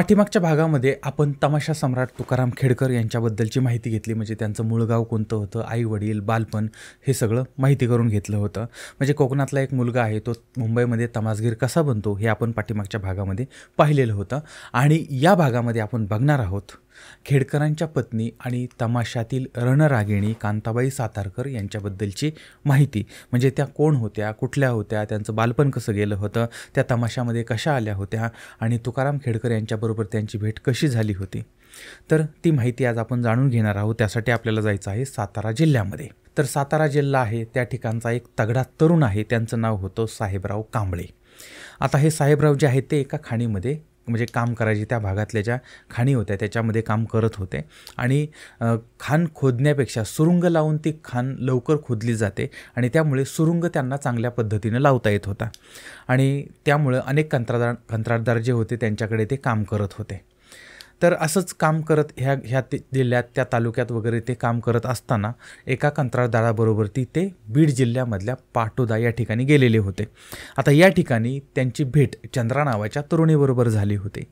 पाठीमागच्या भागामध्ये आपण तमाशा सम्राट तुकाराम खेडकर यांच्याबद्दलची माहिती घेतली. म्हणजे त्यांचं मूळ गाव कोणतं होतं, आई वडील, बालपण हे सगळं माहिती करून घेतलं होतं. म्हणजे कोकणातला एक मुलगा आहे तो मुंबईमध्ये तमासगीर कसा बनतो हे आपण पाठीमागच्या भागामध्ये पाहिलेलं होतं. आणि या भागामध्ये आपण बघणार आहोत खेडकरांच्या पत्नी आणि तमाशातील रणरागिणी कांताबाई सातारकर यांच्याबद्दलची माहिती. म्हणजे त्या कोण होत्या, कुठल्या होत्या, त्यांचं बालपण कसं गेलं होतं, त्या तमाशामध्ये कशा आल्या होत्या आणि तुकाराम खेडकर यांच्याबरोबर त्यांची भेट कशी झाली होती. तर ती माहिती आज आपण जाणून घेणार आहोत. त्यासाठी आपल्याला जायचं आहे सातारा जिल्ह्यामध्ये. तर सातारा जिल्हा आहे, त्या ठिकाणचा एक तगडा तरुण आहे, त्यांचं नाव होतं साहेबराव कांबळे. आता हे साहेबराव जे आहेत ते एका खाणीमध्ये म्हणजे काम करायचे, त्या भागातल्या ज्या खाणी होत्या त्याच्यामध्ये काम करत होते. आणि खाण खोदण्यापेक्षा सुरुंग लावून ती खाण लवकर खोदली जाते आणि त्यामुळे सुरुंग त्यांना चांगल्या पद्धतीनं लावता येत होता. आणि त्यामुळं अनेक कंत्राटदार जे होते त्यांच्याकडे ते काम करत होते. तर असंच काम करत ह्या जिल्ह्यात त्या तालुक्यात वगैरे ते काम करत असताना एका कंत्राटदाराबरोबर ते बीड जिल्ह्यामधल्या पाटोदा या ठिकाणी गेलेले होते. आता या ठिकाणी त्यांची भेट चंद्रा नावाच्या तरुणीबरोबर झाली होती.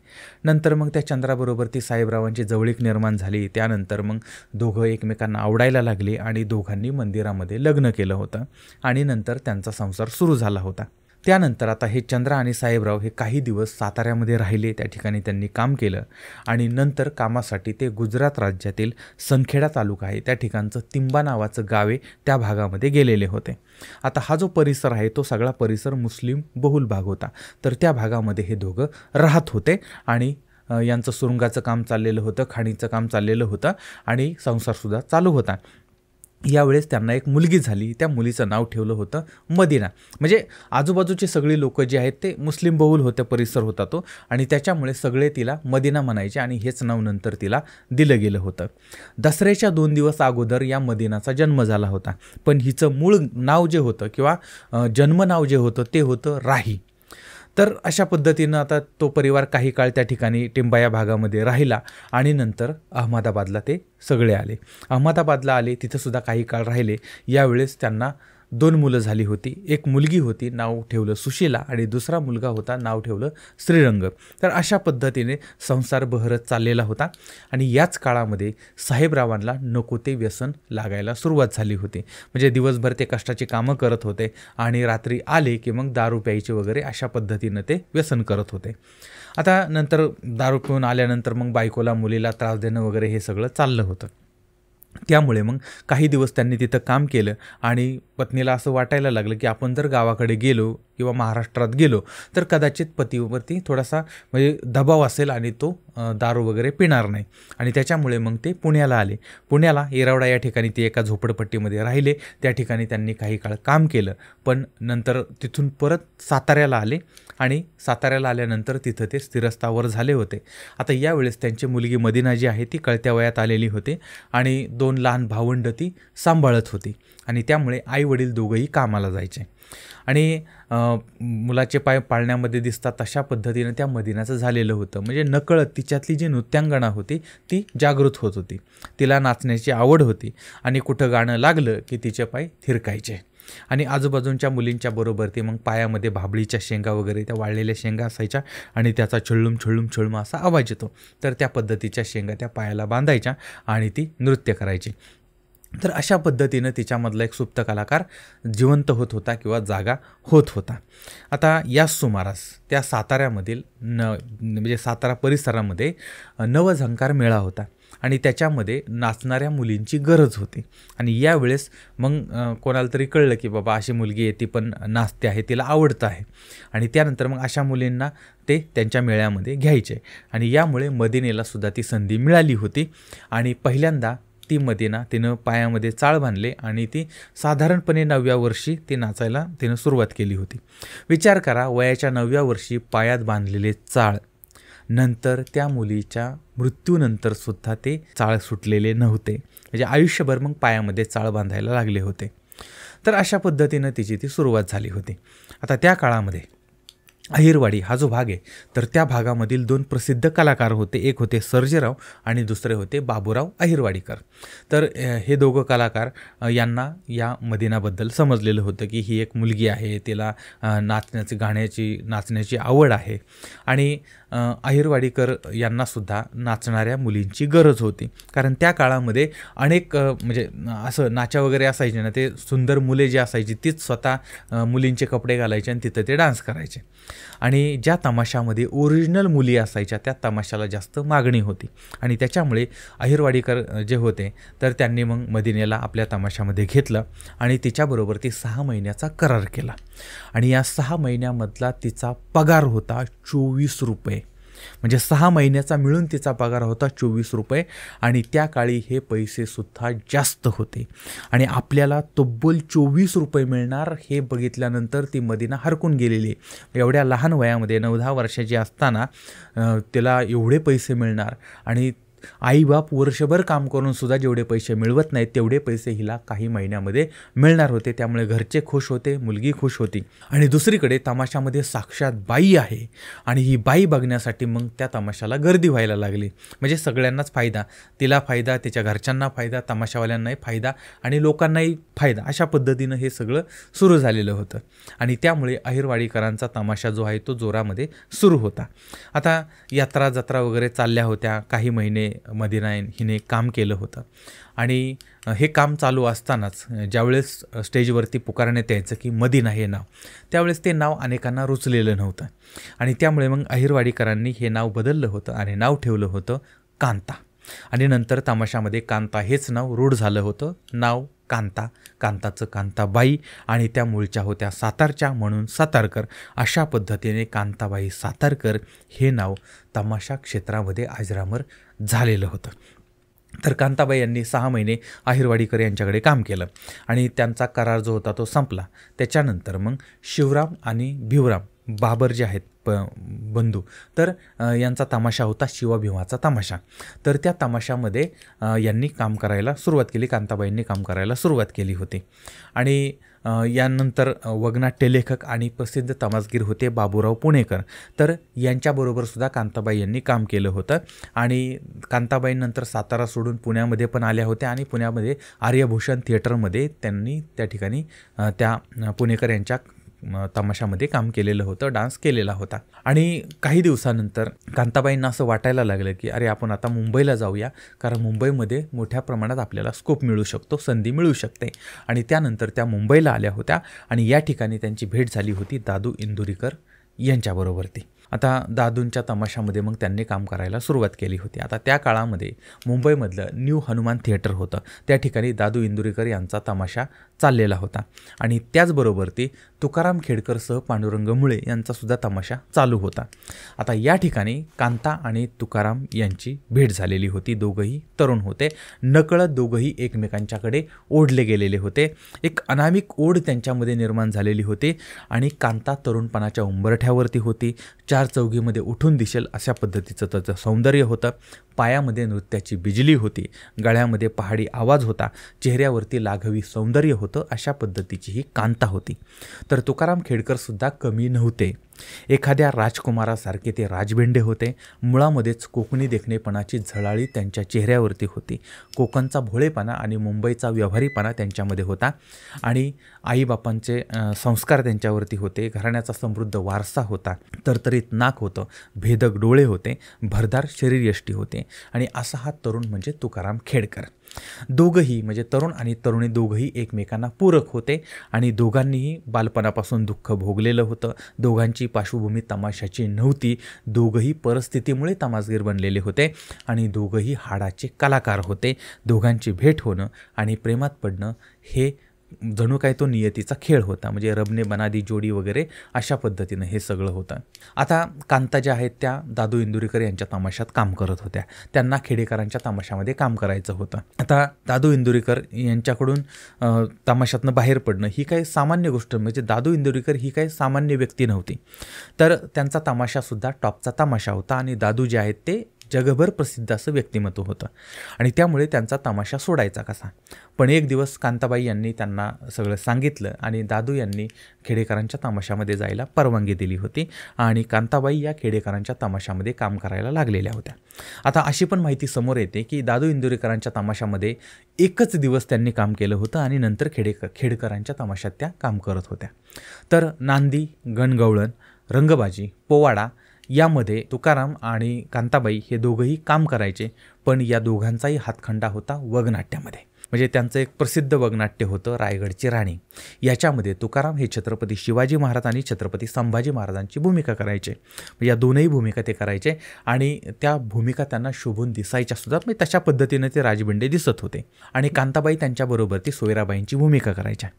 नंतर मग त्या चंद्राबरोबर ती साहेबरावांची जवळीक निर्माण झाली. त्यानंतर मग दोघं एकमेकांना आवडायला लागले आणि दोघांनी मंदिरामध्ये लग्न केलं होतं आणि नंतर त्यांचा संसार सुरू झाला होता. त्यानंतर आता हे चंद्रा आणि साहेबराव हे काही दिवस साताऱ्यामध्ये राहिले, त्या ठिकाणी त्यांनी काम केलं आणि नंतर कामासाठी ते गुजरात राज्यातील संखेडा तालुका आहे त्या ठिकाणचं तिंबा नावाचं गाव आहे त्या भागामध्ये गेलेले होते. आता हा जो परिसर आहे तो सगळा परिसर मुस्लिम बहुल भाग होता. तर त्या भागामध्ये हे दोघं राहत होते आणि यांचं सुरुंगाचं काम चाललेलं होतं, खाणीचं काम चाललेलं होतं आणि संसारसुद्धा चालू होता. यावेळेस त्यांना एक मुलगी झाली. त्या मुलीचं नाव ठेवलं होतं मदिना. म्हणजे आजूबाजूचे सगळे लोक जे आहेत ते मुस्लिम बहुल होते, परिसर होता तो, आणि त्याच्यामुळे सगळे तिला मदिना म्हणायचे आणि हेच नाव नंतर तिला दिलं गेलं होतं. दसऱ्याच्या 2 दिवस अगोदर या मदिनाचा जन्म झाला होता. पण हिचं मूळ नाव जे होतं किंवा जन्म नाव जे होतं ते होतं राही. तर अशा पद्धतीनं आता तो परिवार काही काळ त्या ठिकाणी टिंबा या भागामध्ये राहिला आणि नंतर अहमदाबादला ते सगळे आले. अहमदाबादला आले, तिथंसुद्धा काही काळ राहिले. यावेळेस त्यांना 2 मुलं झाली होती. एक मुलगी होती, नाव ठेवलं सुशीला, आणि दुसरा मुलगा होता, नाव ठेवलं श्रीरंग. तर अशा पद्धतीने संसार बहरत चाललेला होता. आणि याच काळामध्ये साहेबरावांना नको ते व्यसन लागायला सुरुवात झाली होती. म्हणजे दिवसभर ते कष्टाची कामं करत होते आणि रात्री आले की मग दारू प्यायचे वगैरे अशा पद्धतीनं ते व्यसन करत होते. आता नंतर दारू पिऊन आल्यानंतर मग बायकोला मुलीला त्रास देणं वगैरे हे सगळं चाललं होतं. त्यामुळे मग काही दिवस त्यांनी तिथं काम केलं आणि पत्नीला असं वाटायला लागलं की आपण जर गावाकडे गेलो किंवा महाराष्ट्रात गेलो तर कदाचित पतीवरती थोडासा म्हणजे दबाव असेल आणि तो दारू वगैरे पिणार नाही. आणि त्याच्यामुळे मग ते पुण्याला आले. पुण्याला येरवडा या ठिकाणी ते एका झोपडपट्टीमध्ये राहिले. त्या ठिकाणी त्यांनी काही काळ काम केलं. पण नंतर तिथून परत साताऱ्याला आले आणि साताऱ्याला आल्यानंतर तिथं ते स्थिरस्थावर झाले होते. आता यावेळेस त्यांची मुलगी मदिना जी आहे ती कळत्या वयात आलेली होती आणि 2 लहान भावंडं ती सांभाळत होती. आणि त्यामुळे आई वडील दोघंही कामाला जायचे. आणि मुलाचे पाय पाळण्यामध्ये दिसतात तशा पद्धतीनं त्या मदिनाचं झालेलं होतं. म्हणजे नकळत तिच्यातली जी नृत्यांगणा होती ती जागृत होत होती. तिला नाचण्याची आवड होती आणि कुठं गाणं लागलं की तिचे पाय थिरकायचे. आणि आजूबाजूंच्या मुलींच्या बरोबर ती मग पायामध्ये भाबळीच्या शेंगा वगैरे त्या वाळलेल्या शेंगा असायच्या आणि त्याचा छळूम छळूम छळूम असा आवाज येतो. तर त्या पद्धतीच्या शेंगा त्या पायाला बांधायच्या आणि ती नृत्य करायची. तर अशा पद्धतीनं तिच्यामधला एक सुप्त कलाकार जिवंत होत होता किंवा जागा होत होता. आता याच सुमारास त्या साताऱ्यामधील म्हणजे सातारा परिसरामध्ये नवझंकार मेळा होता आणि त्याच्यामध्ये नाचणाऱ्या मुलींची गरज होती. आणि यावेळेस मग कोणाला तरी कळलं की बाबा अशी मुलगी आहे, ती पण नाचते आहे, तिला आवडतं आहे. आणि त्यानंतर मग अशा मुलींना ते त्यांच्या मेळ्यामध्ये घ्यायचे. आणि यामुळे मदिनेलासुद्धा ती संधी मिळाली होती. आणि पहिल्यांदा ती मदिना तिनं पायामध्ये चाळ बांधले आणि ती साधारणपणे 9व्या वर्षी ती नाचायला तिनं सुरुवात केली होती. विचार करा, वयाच्या 9व्या वर्षी पायात बांधलेले चाळ, नंतर त्या मुलीच्या मृत्यूनंतरसुद्धा ते चाळ सुटलेले नव्हते. म्हणजे आयुष्यभर मग पायामध्ये चाळ बांधायला लागले होते. तर अशा पद्धतीनं तिची ती सुरुवात झाली होती. आता त्या काळामध्ये अहिरवाडी हा जो भाग आहे तर त्या भागामधील दोन प्रसिद्ध कलाकार होते. एक होते सर्जेराव आणि दुसरे होते बाबूराव अहिरवाडीकर. तर हे दोघं कलाकार यांना या मदिनाबद्दल समजलेलं होतं की ही एक मुलगी आहे, तिला नाचण्याची आवड आहे आणि अहिरवाडीकर यांनासुद्धा नाचणाऱ्या मुलींची गरज होती. कारण त्या काळामध्ये अनेक म्हणजे असं नाचा वगैरे असायचे ना, ते सुंदर मुले जी असायची तीच स्वतः मुलींचे कपडे घालायचे आणि तिथं ते डान्स करायचे. आणि ज्या तमाशामध्ये ओरिजिनल मुली असायच्या त्या तमाशाला जास्त मागणी होती आणि त्याच्यामुळे अहिरवाडीकर जे होते तर त्यांनी मग मदिनेला आपल्या तमाशामध्ये घेतलं आणि तिच्याबरोबर ती 6 महिन्याचा करार केला आणि या 6 महिन्यामधला तिचा पगार होता 24 रुपये. म्हणजे 6 महिन्याचा मिळून तिचा पगार होता 24 रुपये आणि त्या काळी हे पैसेसुद्धा जास्त होते आणि आपल्याला तब्बल 24 रुपये मिळणार हे बघितल्यानंतर ती मदिना हरकून गेलेली. एवढ्या लहान वयामध्ये 9-10 वर्षाची असताना तिला एवढे पैसे मिळणार आणि आईबाप वर्षभर काम करूनसुद्धा जेवढे पैसे मिळवत नाहीत तेवढे पैसे हिला काही महिन्यामध्ये मिळणार होते. त्यामुळे घरचे खुश होते, मुलगी खुश होती आणि दुसरीकडे तमाशामध्ये साक्षात बाई आहे आणि ही बाई बघण्यासाठी मग त्या तमाशाला गर्दी व्हायला लागली. म्हणजे सगळ्यांनाच फायदा, तिला फायदा, तिच्या घरच्यांना फायदा, तमाशावाल्यांनाही फायदा आणि लोकांनाही फायदा, अशा पद्धतीनं हे सगळं सुरू झालेलं होतं आणि त्यामुळे अहिरवाडीकरांचा तमाशा जो आहे तो जोरामध्ये सुरू होता. आता यात्रा जत्रा वगैरे चालल्या होत्या. काही महिने मदिना हिने काम केलं होतं आणि हे काम चालू असतानाच ज्यावेळेस स्टेजवरती पुकारण्यात यायचं की मदिना हे नाव, त्यावेळेस ते नाव अनेकांना रुचलेलं नव्हतं आणि त्यामुळे मग अहिरवाडीकरांनी हे नाव बदललं होतं आणि नाव ठेवलं होतं कांता. आणि नंतर तमाशामध्ये कांता हेच नाव रूढ झालं होतं. नाव कांता, कांताचं कांताबाई आणि त्या मूळच्या होत्या सातारच्या म्हणून सातारकर. अशा पद्धतीने कांताबाई सातारकर हे नाव तमाशा क्षेत्रामध्ये अजरामर झालेलं होतं. तर कांताबाई यांनी 6 महिने अहिरवाडीकर यांच्याकडे काम केलं आणि त्यांचा करार जो होता तो संपला. त्याच्यानंतर मग शिवराम आणि भिवराम बाबर जे आहेत बंधू, तर यांचा तमाशा होता शिवभीमाचा तमाशा. तर त्या तमाशामध्ये यांनी काम करायला सुरुवात केली, कांताबाईंनी काम करायला सुरुवात केली होती. आणि यानंतर वगनाट्य लेखक आणि प्रसिद्ध तमासगीर होते बाबूराव पुणेकर. तर यांच्याबरोबरसुद्धा कांताबाई यांनी काम केलं होतं आणि कांताबाईंनंतर सातारा सोडून पुण्यामध्ये पण आल्या होत्या आणि पुण्यामध्ये आर्यभूषण थिएटरमध्ये त्यांनी त्या ठिकाणी त्या पुणेकर यांच्या तमाशामध्ये काम केलेलं होतं, डान्स केलेला होता. आणि काही दिवसानंतर कांताबाईंना असं वाटायला लागलं की अरे आपण आता मुंबईला जाऊया, कारण मुंबईमध्ये मोठ्या प्रमाणात आपल्याला स्कोप मिळू शकतो, संधी मिळू शकते. आणि त्यानंतर त्या मुंबईला आल्या होत्या आणि या ठिकाणी त्यांची भेट झाली होती दादू इंदुरीकर यांच्याबरोबरती. आता दादूंच्या तमाशामध्ये मग त्यांनी काम करायला सुरुवात केली होती. आता त्या काळामध्ये मुंबईमधलं न्यू हनुमान थिएटर होतं, त्या ठिकाणी दादू इंदुरीकर यांचा तमाशा चाललेला होता आणि त्याचबरोबर ते तुकाराम खेडकरसह पांडुरंग मुळे यांचासुद्धा तमाशा चालू होता. आता या ठिकाणी कांता आणि तुकाराम यांची भेट झालेली होती. दोघंही तरुण होते, नकळत दोघंही एकमेकांच्याकडे ओढले गेलेले होते. एक अनामिक ओढ त्यांच्यामध्ये निर्माण झालेली होती आणि कांता तरुणपणाच्या उंबरठ्यावरती होती. 4 चौघीमध्ये उठून दिसेल अशा पद्धतीचं त्याचं सौंदर्य होतं. पायामध्ये नृत्याची बिजली होती, गळ्यामध्ये पहाडी आवाज होता, चेहऱ्यावरती लाघवी सौंदर्य होतं. अशा पद्धतीची ही कांता होती. तर तुकाराम खेडकरसुद्धा कमी नव्हते. एखाद्या राजकुमारासारखे ते राजबेंडे होते. मुळामध्येच कोकणी देखणेपणाची झळाळी त्यांच्या चेहऱ्यावरती होती. कोकणचा भोळेपणा आणि मुंबईचा व्यवहारीपणा त्यांच्यामध्ये होता आणि आईबापांचे संस्कार त्यांच्यावरती होते. घराण्याचा समृद्ध वारसा होता. तरतरीत नाक होतं, भेदक डोळे होते, भरदार शरीरयष्टी होते आणि असा हा तरुण म्हणजे तुकाराम खेडकर. दोघंही म्हणजे तरुण आणि तरुणी दोघंही एकमेकांना पूरक होते आणि दोघांनीही बालपणापासून दुःख भोगलेलं होतं. दोघांची पार्श्वभूमी तमाशाची नव्हती. दोघंही परिस्थितीमुळे तमासगीर बनलेले होते आणि दोघंही हाडाचे कलाकार होते. दोघांची भेट होणं आणि प्रेमात पडणं हे जणू काय तो नियतीचा खेळ होता. म्हणजे रबने बनादी जोडी वगैरे अशा पद्धतीनं हे सगळं होतं. आता कांता ज्या आहेत त्या दादू इंदुरीकर यांच्या तमाशात काम करत होत्या. त्यांना खेडेकरांच्या तमाशामध्ये काम करायचं होतं. आता दादू इंदुरीकर यांच्याकडून तमाशातनं बाहेर पडणं ही काही सामान्य गोष्ट, म्हणजे दादू इंदुरीकर ही काही सामान्य व्यक्ती नव्हती. तर त्यांचा तमाशासुद्धा टॉपचा तमाशा होता आणि दादू जे आहेत ते जगभर प्रसिद्ध असं व्यक्तिमत्व होतं आणि त्यामुळे त्यांचा तमाशा सोडायचा कसा. पण एक दिवस कांताबाई यांनी त्यांना सगळं सांगितलं आणि दादू यांनी खेडेकरांच्या तमाशामध्ये जायला परवानगी दिली होती आणि कांताबाई या खेडेकरांच्या तमाशामध्ये काम करायला लागलेल्या होत्या. आता अशी पण माहिती समोर येते की दादू इंदुरीकरांच्या तमाशामध्ये एकच दिवस त्यांनी काम केलं होतं आणि नंतर खेडकरांच्या तमाशात त्या काम करत होत्या. तर नांदी, गणगवळण, रंगबाजी, पोवाडा यामध्ये तुकाराम आणि कांताबाई हे दोघंही काम करायचे. पण या दोघांचाही हातखंडा होता वगनाट्यामध्ये. म्हणजे त्यांचं एक प्रसिद्ध वगनाट्य होतं रायगडची राणी. याच्यामध्ये तुकाराम हे छत्रपती शिवाजी महाराज आणि छत्रपती संभाजी महाराजांची भूमिका करायचे. या दोनही भूमिका ते करायचे आणि त्या भूमिका त्यांना शोभून दिसायच्या सुद्धा. म्हणजे तशा पद्धतीने ते राजबिंडे दिसत होते आणि कांताबाई त्यांच्याबरोबर ती सोयराबाईंची भूमिका करायच्या.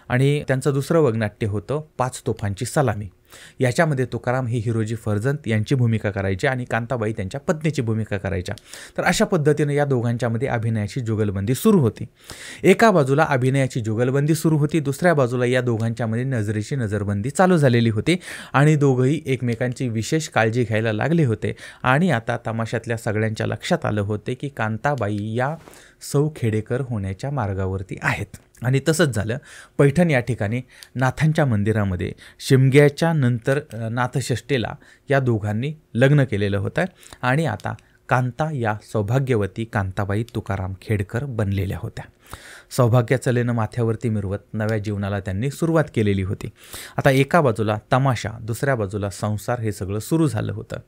आणि त्यांचं दुसरं वगनाट्य होतं 5 तोफांची सलामी. याच्यामध्ये तुकाराम हे हिरोजी फर्जंद यांची भूमिका करायचे आणि कांताबाई त्यांच्या पत्नीची भूमिका करायच्या. तर अशा पद्धतीने या दोघांच्यामध्ये अभिनयाची जुगलबंदी सुरू होती. एका बाजूला अभिनयाची जुगलबंदी सुरू होती, दुसऱ्या बाजूला या दोघांच्यामध्ये नजरेची नजरबंदी चालू झालेली होती आणि दोघंही एकमेकांची विशेष काळजी घ्यायला लागले होते. आणि आता तमाशातल्या सगळ्यांच्या लक्षात आलं होते की कांताबाई या सौ खेडेकर होण्याच्या मार्गावरती आहेत. आणि तसंच झालं. पैठण या ठिकाणी नाथांच्या मंदिरामध्ये शिमग्याच्या नंतर नाथषष्ठीला या दोघांनी लग्न केलेलं होतं आणि आता कांता या सौभाग्यवती कांताबाई तुकाराम खेडकर बनलेल्या होत्या. सौभाग्याचं लेणं माथ्यावरती मिरवत नव्या जीवनाला त्यांनी सुरुवात केलेली होती. आता एका बाजूला तमाशा, दुसऱ्या बाजूला संसार हे सगळं सुरू झालं होतं.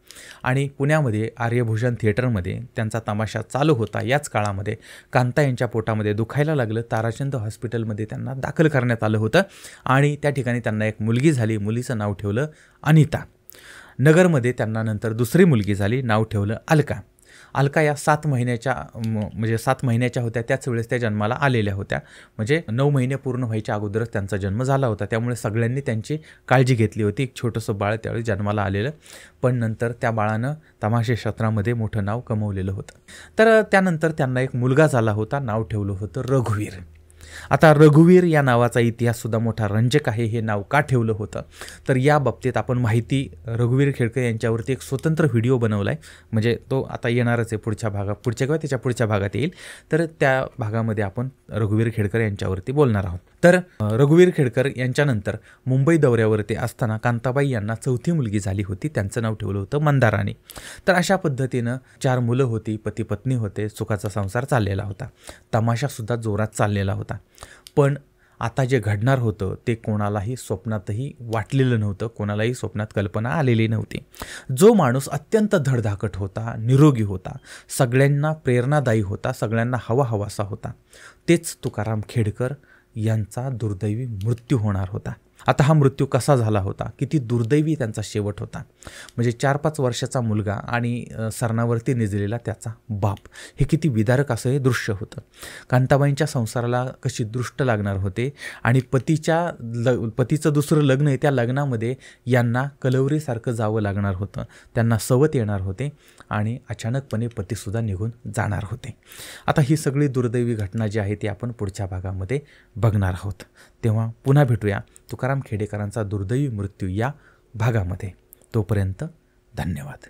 आणि पुण्यामध्ये आर्यभूषण थिएटरमध्ये त्यांचा तमाशा चालू होता. याच काळामध्ये कांता यांच्या पोटामध्ये दुखायला लागलं. ताराचंद हॉस्पिटलमध्ये त्यांना दाखल करण्यात आलं होतं आणि त्या ठिकाणी त्यांना एक मुलगी झाली. मुलीचं नाव ठेवलं अनिता. नगरमध्ये त्यांना नंतर दुसरी मुलगी झाली, नाव ठेवलं अलका. अलका या 7 महिन्याच्या होत्या. त्याच वेळेस त्या जन्माला आलेल्या होत्या. म्हणजे 9 महिने पूर्ण व्हायच्या अगोदरच त्यांचा जन्म झाला होता. त्यामुळे सगळ्यांनी त्यांची काळजी घेतली होती. एक छोटंसं बाळ त्यावेळी जन्माला आलेलं. पण नंतर त्या बाळानं तमाशा क्षेत्रामध्ये मोठं नाव कमवलेलं होतं. तर त्यानंतर त्यांना एक मुलगा झाला होता, नाव ठेवलं होतं रघुवीर. आता रघुवीर या नावाचा इतिहाससुद्धा मोठा रंजक आहे. हे नाव का ठेवलं होतं तर या बाबतीत आपण माहिती रघुवीर खेडकर यांच्यावरती एक स्वतंत्र व्हिडिओ बनवला आहे. म्हणजे तो आता येणारच आहे पुढच्या किंवा त्याच्या पुढच्या भागात येईल. तर त्या भागामध्ये आपण रघुवीर खेडकर यांच्यावरती बोलणार आहोत. तर रघुवीर खेडकर यांच्यानंतर मुंबई दौऱ्यावरती असताना कांताबाई यांना 4थी मुलगी झाली होती. त्यांचं नाव ठेवलं होतं मंदाराणी. तर अशा पद्धतीनं 4 मुलं होती, पती पत्नी होते, सुखाचा संसार चाललेला होता. तमाशासुद्धा जोरात चाललेला होता. पण आता जे घडणार होतं ते कोणालाही स्वप्नातही वाटलेलं नव्हतं, कोणालाही स्वप्नात कल्पना आलेली नव्हती. जो माणूस अत्यंत धडधाकट होता, निरोगी होता, सगळ्यांना प्रेरणादायी होता, सगळ्यांना हवाहवासा होता, तेच तुकाराम खेडकर यांचा दुर्दैवी मृत्यू होणार होता. आता हा मृत्यू कसा झाला होता, किती दुर्दैवी त्यांचा शेवट होता. म्हणजे 4-5 वर्षाचा मुलगा आणि सरणावरती निजलेला त्याचा बाप, हे किती विदारक असं हे दृश्य होतं. कांताबाईंच्या संसाराला कशी दृष्ट लागणार होते आणि पतीचं दुसरं लग्न आहे, त्या लग्नामध्ये यांना कलवरीसारखं जावं लागणार होतं, त्यांना सवत येणार होते आणि अचानकपणे पतीसुद्धा निघून जाणार होते. आता ही सगळी दुर्दैवी घटना जी आहे ती आपण पुढच्या भागामध्ये बघणार आहोत. तेव्हा पुन्हा भेटूया तुकाराम खेडेकरांचा दुर्दैवी मृत्यू या भागामध्ये. तोपर्यंत धन्यवाद.